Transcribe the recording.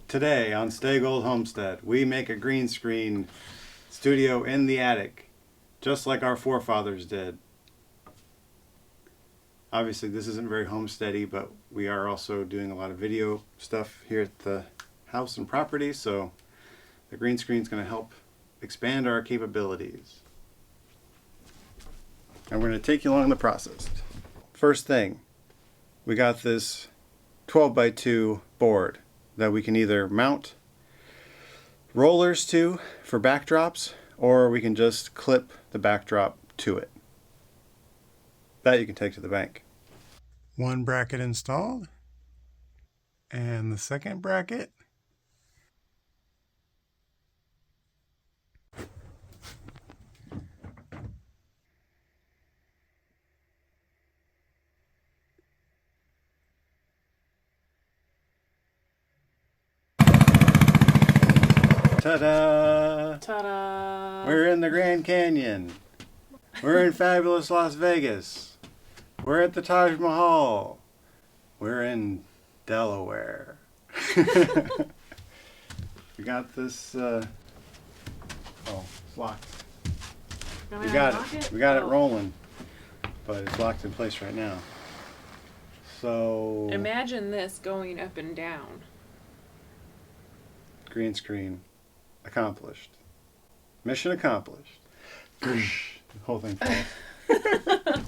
Today on Stay Gold Homestead, we make a green screen studio in the attic, just like our forefathers did. Obviously, this isn't very homesteady, but we are also doing a lot of video stuff here at the house and property, so the green screen is going to help expand our capabilities. And we're going to take you along the process. First thing, we got this 12x2 board that we can either mount rollers to for backdrops, or we can just clip the backdrop to it. That you can take to the bank. One bracket installed, and the second bracket. Ta-da! Ta-da! We're in the Grand Canyon. We're in fabulous Las Vegas. We're at the Taj Mahal. We're in Delaware. We got this, oh, it's locked. We got it. We got it rolling, but it's locked in place right now. So, Imagine this going up and down. green screen accomplished. Mission accomplished. The whole thing falls.